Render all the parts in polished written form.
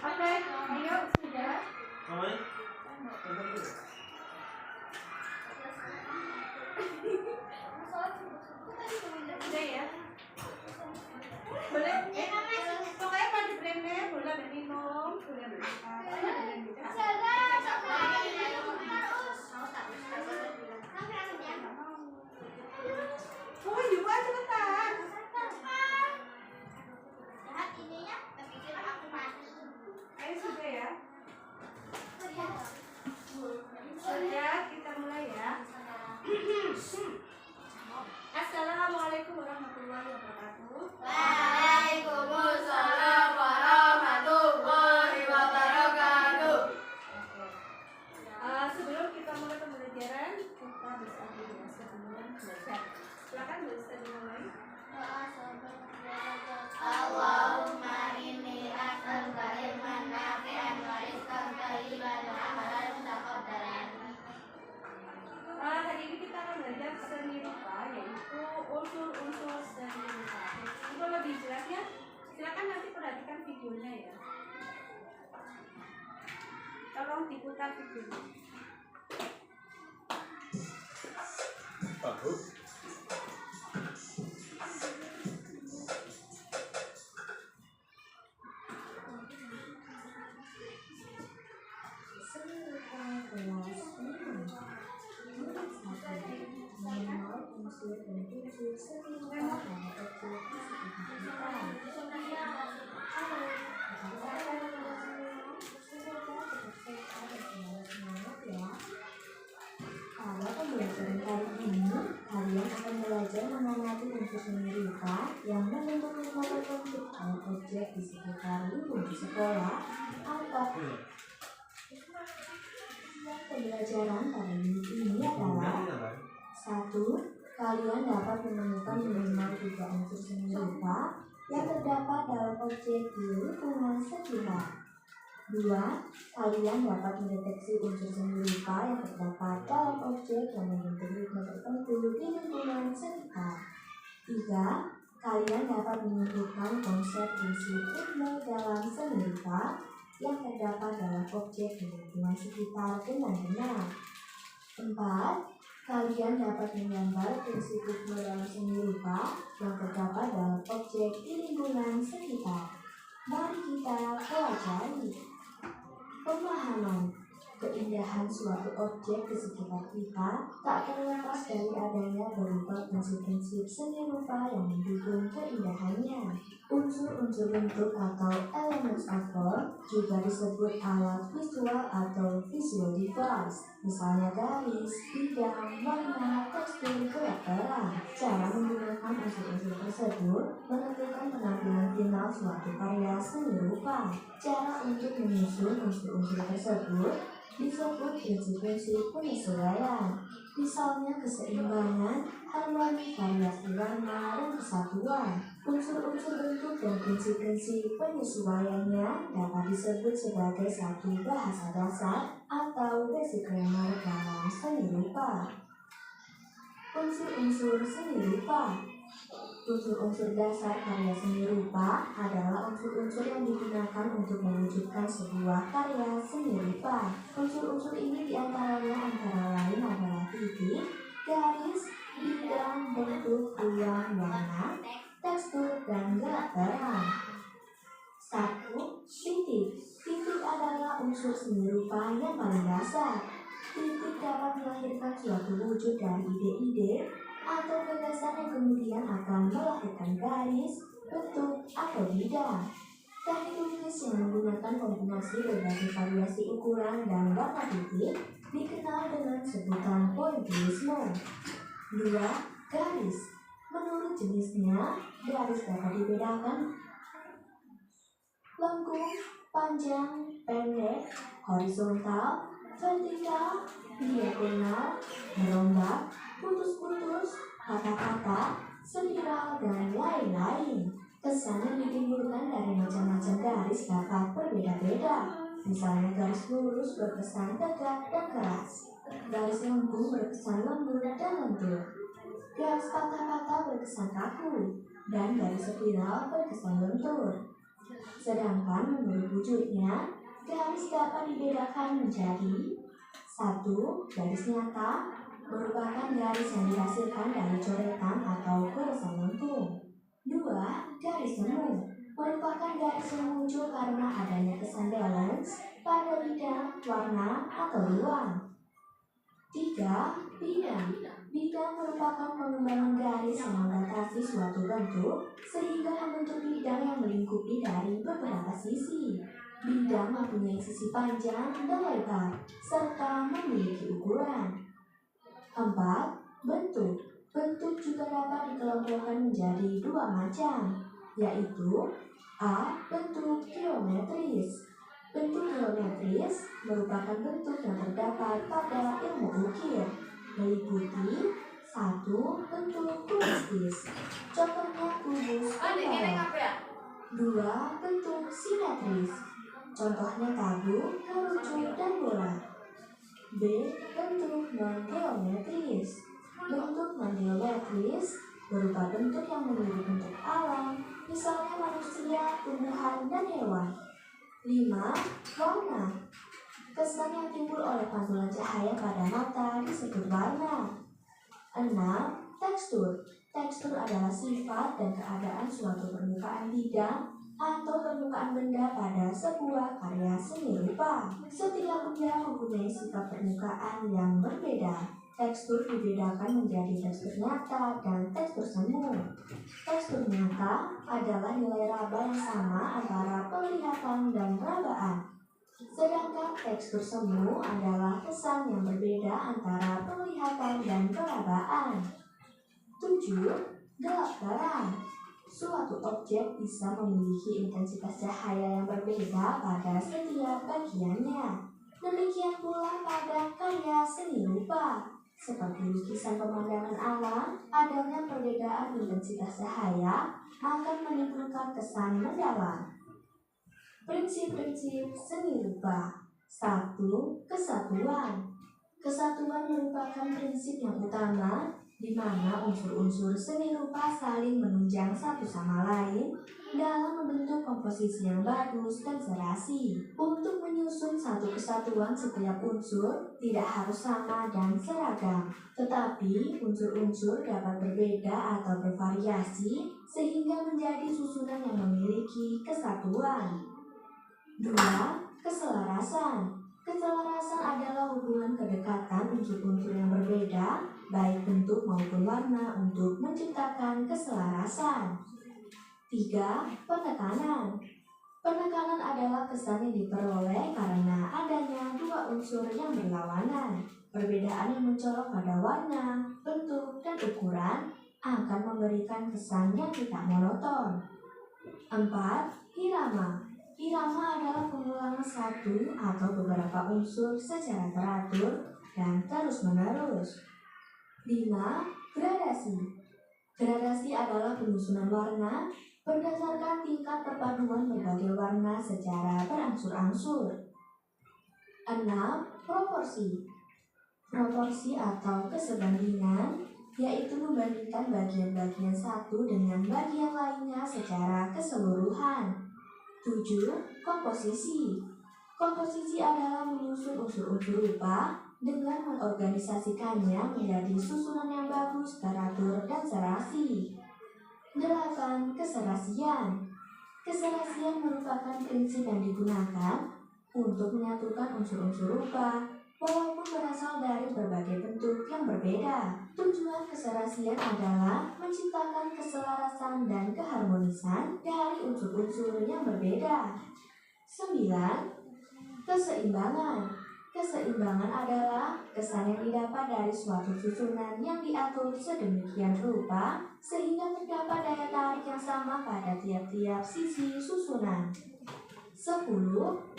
Oke, ayo sudah. Sudah ya. Boleh? Pokoknya pada brandnya boleh ada minum, boleh makan. Oh, juga cepetan. Ayo sudah ya. Sudah, kita mulai ya. Assalamualaikum warahmatullahi wabarakatuh. Waalaikumsalam warahmatullahi wabarakatuh. Sebelum kita mulai pembelajaran, kita bersama sebelum belajar. Silakan bisa dimulai. Allahumma inni as'aluka ilman nafi'an wa rizqan thayyiban wa amalan mutaqabbalan. Hari ini kita akan belajar seni rupa, yaitu unsur-unsur seni rupa. Untuk lebih jelasnya, silakan nanti perhatikan videonya ya. Tolong diputar videonya. Pada pembelajaran kali ini, kalian akan belajar mengamati unsur seni rupa yang membentuk lembaga bentuk dan objek di sekitar lingkungan sekolah atau pembelajaran pada unit ini adalah 1. Kalian dapat menemukan minimal 3 unsur seni rupa yang terdapat dalam objek di lingkungan sekitar. 2. Kalian dapat mendeteksi unsur seni rupa yang terdapat dalam objek yang membentuk ritme tertentu di lingkungan sekitar. 3. Kalian dapat menentukan konsep prinsip ritme dalam seni rupa yang terdapat dalam objek di lingkungan sekitar dengan benar. 4. Kalian dapat menggambar prinsip ritme dalam seni rupa yang terdapat dalam objek di lingkungan sekitar. Mari kita pelajari. Pemahaman keindahan suatu objek di sekitar kita tak terlepas dari adanya berupa prinsip-prinsip seni rupa yang mendukung keindahannya. Unsur-unsur bentuk atau elements of form juga disebut alat visual atau visual device, misalnya garis, bidang, warna, tekstur, keaperan. Cara menggunakan unsur-unsur tersebut menentukan penampilan final suatu karya seni rupa. Cara untuk menyusun unsur-unsur tersebut disebut prinsip-prinsip penyesuaian, misalnya keseimbangan, harmoni, variasi warna, dan kesatuan. Unsur-unsur bentuk dan prinsip-prinsip penyesuaiannya dapat disebut sebagai satu bahasa dasar atau basic grammar dalam seni rupa. Unsur-unsur seni rupa. Unsur-unsur dasar karya seni rupa adalah unsur-unsur yang digunakan untuk mewujudkan sebuah karya seni rupa. Unsur-unsur ini diantaranya antara lain adalah titik, garis, bidang, bentuk, ruang, warna, tekstur, dan gerak terang. 1. Titik. Titik adalah unsur seni rupa yang paling dasar. Titik dapat melahirkan suatu wujud dari ide-ide atau gagasan yang kemudian akan melahirkan garis, bentuk, atau bidang. Teknik lukis yang menggunakan kombinasi berbagai variasi ukuran dan warna titik dikenal dengan sebutan pointillisme. 2. Garis. Menurut jenisnya, garis dapat dibedakan lengkung, panjang, pendek, horizontal, vertikal, diagonal, merombak, putus-putus, kata-kata, spiral, dan lain-lain. Kesan yang ditimbulkan dari macam-macam garis dapat berbeda-beda. Misalnya garis lurus berkesan tegak dan keras, garis lengkung berkesan lembut dan lentur, garis patah-patah berkesan kaku, dan garis spiral berkesan lentur. Sedangkan menurut wujudnya, garis dapat dibedakan menjadi: 1. Garis nyata merupakan garis yang dihasilkan dari coretan atau goresan lengkung. 2. Garis semu merupakan garis yang muncul karena adanya kesan balance pada bidang, warna, atau ruang. 3. Bidang. Bidang merupakan pengembangan garis yang membatasi suatu bentuk sehingga membentuk bidang yang melingkupi dari beberapa sisi. Bidang mempunyai sisi panjang dan lebar serta memiliki ukuran. 4. Bentuk. Bentuk juga dapat dikelompokkan menjadi dua macam, yaitu: A. Bentuk geometris. Bentuk geometris merupakan bentuk yang terdapat pada ilmu ukir, meliputi: 1. Bentuk kubistis, contohnya kubus oval. 2. Bentuk simetris, contohnya tabung, kerucut, dan bola. B. Bentuk non-geometris. Bentuk non-geometris berupa bentuk yang meniru bentuk alam, misalnya manusia, tumbuhan, dan hewan. 5. Warna. Kesan yang timbul oleh pantulan cahaya pada mata disebut warna. 6. Tekstur. Tekstur adalah sifat dan keadaan suatu permukaan bidang atau permukaan benda pada sebuah karya seni rupa. Setiap benda mempunyai sifat permukaan yang berbeda. Tekstur dibedakan menjadi tekstur nyata dan tekstur semu. Tekstur nyata adalah nilai raba yang sama antara penglihatan dan rabaan. Sedangkan tekstur semu adalah kesan yang berbeda antara penglihatan dan perabaan. 7. Gelap terang. Suatu objek bisa memiliki intensitas cahaya yang berbeda pada setiap bagiannya. Demikian pula pada karya seni rupa. Seperti lukisan pemandangan alam, adanya perbedaan intensitas cahaya akan menimbulkan kesan mendalam. Prinsip-prinsip seni rupa. 1. Kesatuan. Kesatuan merupakan prinsip yang utama di mana unsur-unsur seni rupa saling menunjang satu sama lain dalam membentuk komposisi yang bagus dan serasi. Untuk menyusun satu kesatuan, setiap unsur tidak harus sama dan seragam, tetapi unsur-unsur dapat berbeda atau bervariasi sehingga menjadi susunan yang memiliki kesatuan. 2. Keselarasan. Keselarasan adalah hubungan kedekatan unsur-unsur yang berbeda, baik bentuk maupun warna, untuk menciptakan keselarasan. 3. Penekanan. Penekanan adalah kesan yang diperoleh karena adanya dua unsur yang berlawanan. Perbedaan yang mencolok pada warna, bentuk, dan ukuran akan memberikan kesan yang tidak monoton. 4. Irama. Irama adalah pengulangan satu atau beberapa unsur secara teratur dan terus-menerus. 5. Gradasi. Gradasi adalah penyusunan warna berdasarkan tingkat perpaduan berbagai warna secara berangsur-angsur. 6. Proporsi. Proporsi atau keserbandingan yaitu membandingkan bagian-bagian satu dengan bagian lainnya secara keseluruhan. 7. Komposisi. Komposisi adalah menyusun unsur-unsur rupa dengan mengorganisasikannya menjadi susunan yang bagus, teratur, dan serasi. 8. Keserasian. Keserasian merupakan prinsip yang digunakan untuk menyatukan unsur-unsur rupa walaupun berasal dari berbagai bentuk yang berbeda. Tujuan keserasian adalah menciptakan keselarasan dan keharmonisan dari unsur-unsur yang berbeda. 9. Keseimbangan. Keseimbangan adalah kesan yang didapat dari suatu susunan yang diatur sedemikian rupa sehingga terdapat daya tarik yang sama pada tiap-tiap sisi susunan. 10.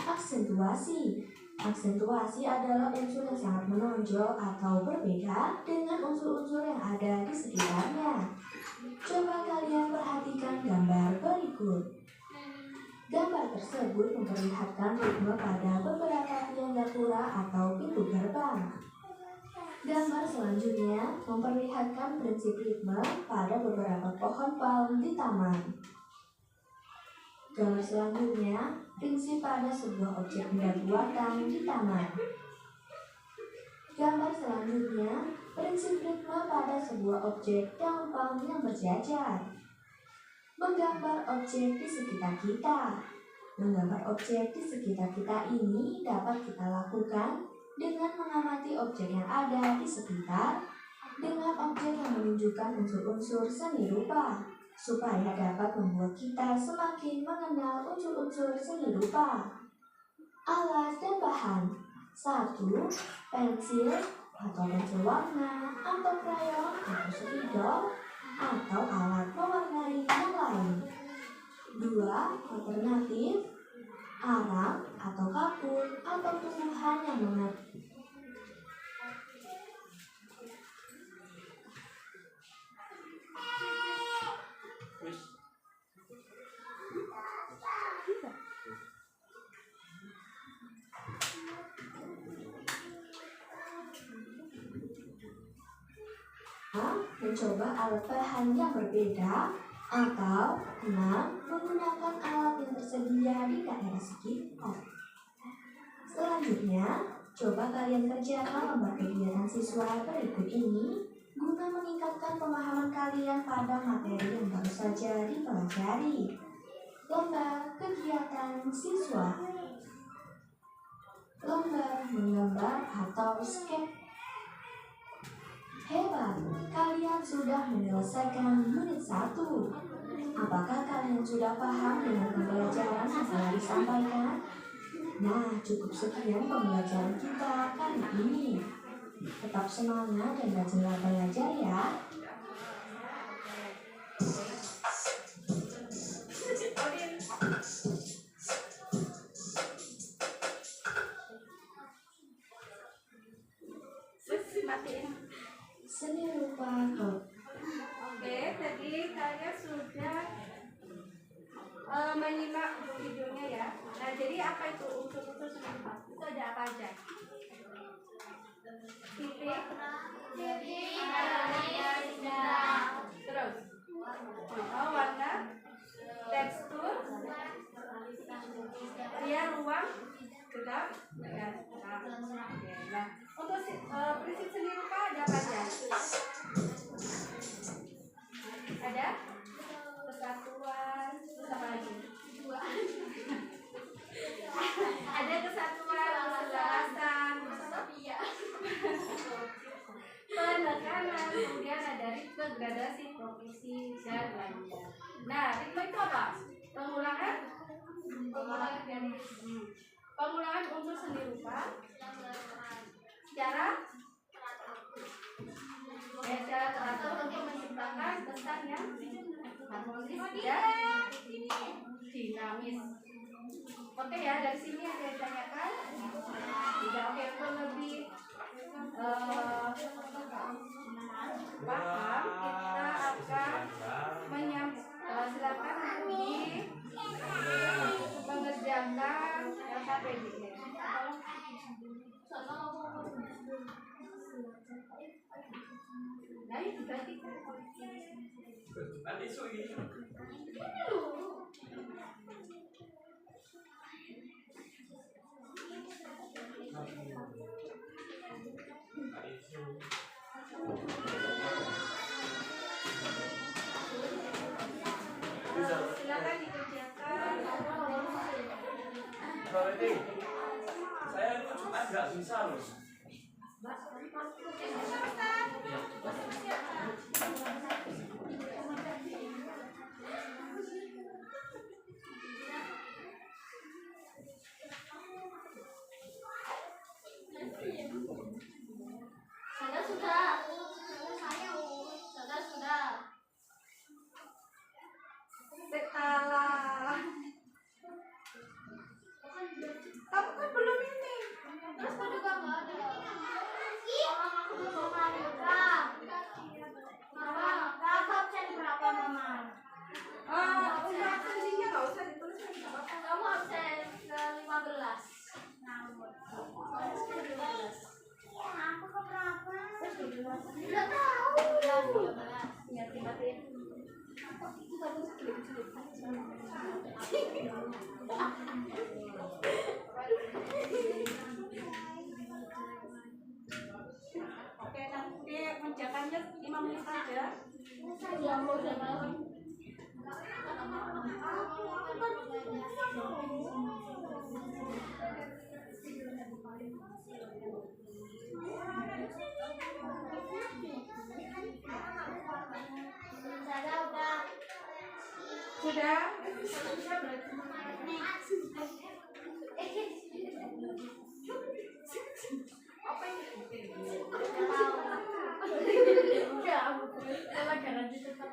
Aksentuasi. Aksentuasi adalah unsur yang sangat menonjol atau berbeda dengan unsur-unsur yang ada di sekitarnya. Coba kalian perhatikan gambar berikut. Gambar tersebut memperlihatkan ritme pada beberapa tiang gapura atau pintu gerbang. Gambar selanjutnya memperlihatkan prinsip ritme pada beberapa pohon palm di taman. Gambar selanjutnya, prinsip pada sebuah objek benda buatan di taman. Gambar selanjutnya, prinsip ritme pada sebuah objek daun palm yang berjajar. Menggambar objek di sekitar kita. Menggambar objek di sekitar kita ini dapat kita lakukan dengan mengamati objek yang ada di sekitar dengan objek yang menunjukkan unsur-unsur seni rupa supaya dapat membuat kita semakin mengenal unsur-unsur seni rupa. Alat dan bahan: 1. Pensil atau pensil warna atau krayon atau spidol atau alat mewarnai yang lain. 2. Alternatif: arang atau kapur atau tumbuhan yang mengerti. Mencoba alat bahan yang berbeda atau 6. Menggunakan alat yang tersedia di daerah sekitar. Selanjutnya, coba kalian kerjakan lomba kegiatan siswa berikut ini guna meningkatkan pemahaman kalian pada materi yang baru saja dipelajari. Lomba kegiatan siswa. Lomba menggambar atau sketch. Hebat, kalian sudah menyelesaikan unit 1. Apakah kalian sudah paham dengan pembelajaran yang telah disampaikan? Nah, cukup sekian pembelajaran kita kali ini. Tetap semangat dan rajinlah belajar ya. Seni rupa kok. Oke, tadi kalian sudah menyimak videonya ya. Nah, jadi apa itu unsur-unsur seni rupa? Itu ada apa aja? Titik, terus warna, tekstur, dia ruang, gelap, dan terang. Oke, nah, untuk prinsip seni rupa ada apa aja? Ada kesatuan, terus apa lagi? Ada kesatuan, keselarasan, penekanan, kemudian ada ritme, gradasi, profesi, dan lainnya. Nah, ritme itu apa? Pengulangan unsur seni rupa secara teratur untuk menciptakan kesan yang harmonis dan dinamis. Oke ya, dari sini ada yang ditanyakan? Tidak. Oke, untuk lebih paham, kita akan silakan mengerjakan KPD-nya. Nah, itu berarti silakan dikerjakan. Saya itu cuma nggak bisa loh. Salah. Kamu kan belum ini. Terus aku juga nggak ada. Orang aku belum mau makan. Kenapa? Oke, nanti menjakannya 5 menit saja. Sudah? Sudah berarti. Apa ini? Enggak, kalau garansi tetap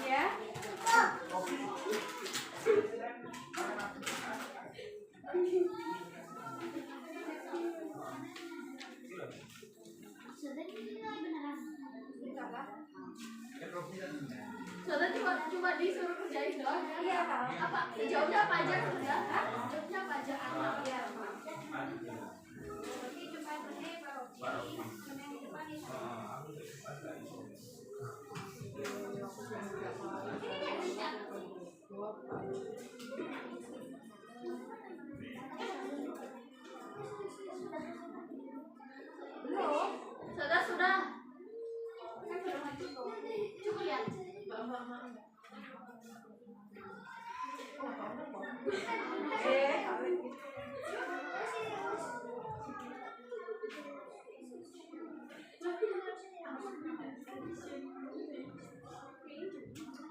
ya. Saudara cuma disuruh kerjain doang. Iya, Kak. Apa? Jawabnya apa aja sudah? Jawabnya apa aja? Iya. Ini cuma ini paroki. Cuma yang depan ini. Belum. Sudah. Coba lihat.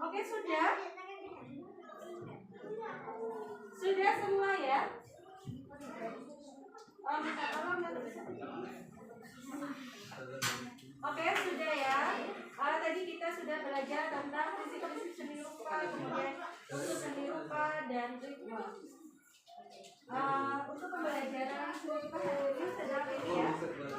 Oke, sudah. Sudah semua ya. Minta tolong ya. Oke, sudah ya. Tadi kita sudah belajar tentang prinsip-prinsip seni rupa, kemudian untuk seni rupa dan ritual. Untuk pembelajaran seni rupa hari ini sedang ini ya.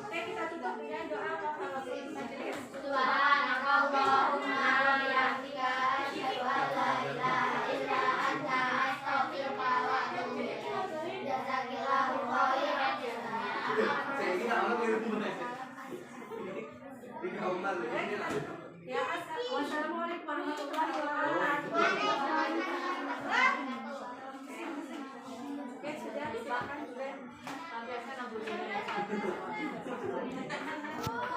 Oke, kita tutup dengan doa kafaratul majelis. Subhanakallahumma wa bihamdika asyhadu an la ilaha illa anta astaghfiruka wa atubu ilaik. Jazakillahu khairan Ya, wassalamualaikum warahmatullahi wabarakatuh. Oke, sudah silakan juga.